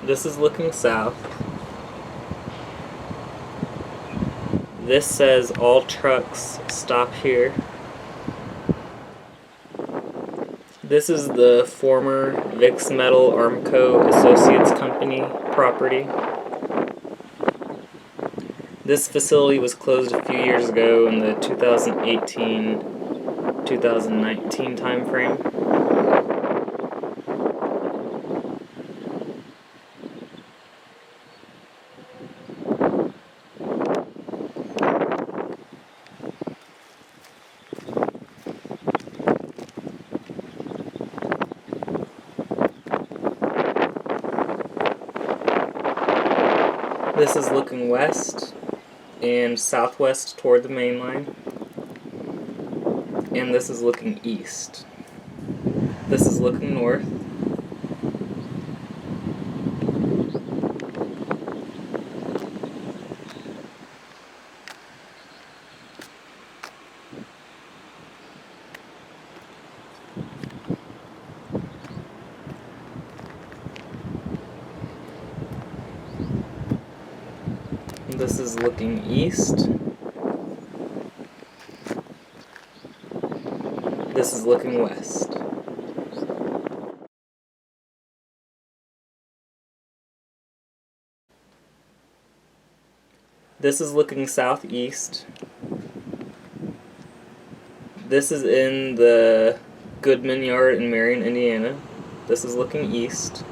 This is looking south. This says all trucks stop here. This is the former Vix Metal Armco Associates Company property. This facility was closed a few years ago in the 2018-2019 time frame. This is looking west and southwest toward the main line, and this is looking east. This is looking north. This is looking east. This is looking west. This is looking southeast. This is in the Goodman Yard in Marion, Indiana. This is looking east.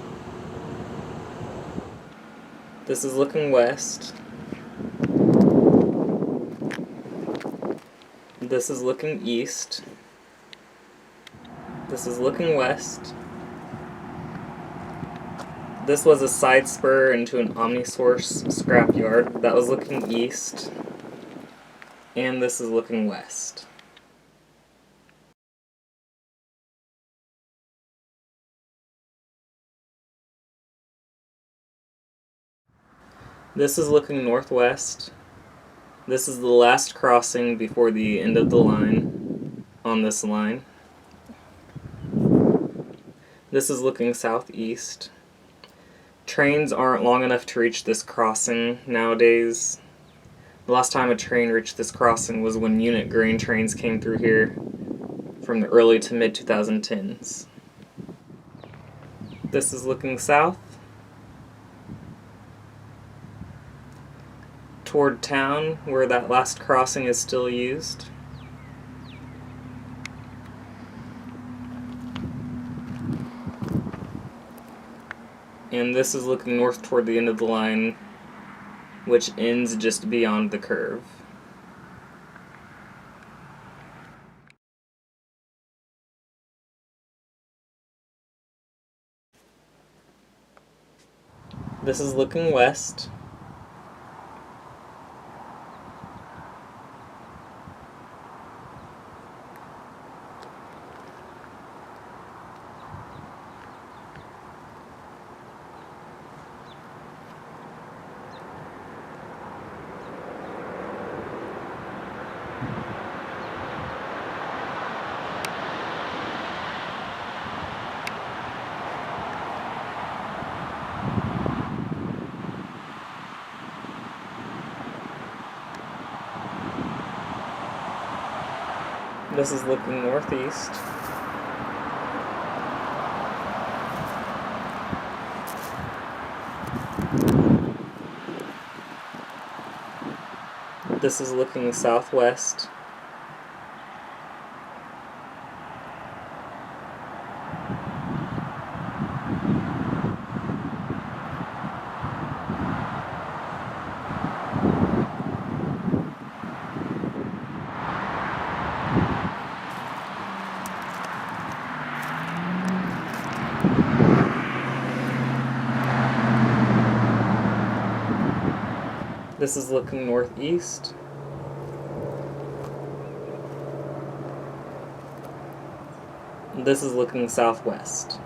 This is looking west. This is looking east. This is looking west. This was a side spur into an Omnisource scrapyard that was looking east. And this is looking west. This is looking northwest. This is the last crossing before the end of the line on this line. This is looking southeast. Trains aren't long enough to reach this crossing nowadays. The last time a train reached this crossing was when unit grain trains came through here from the early to mid 2010s. This is looking south toward town where that last crossing is still used. And this is looking north toward the end of the line, which ends just beyond the curve. This is looking west. This is looking northeast. This is looking southwest. This is looking northeast. This is looking southwest.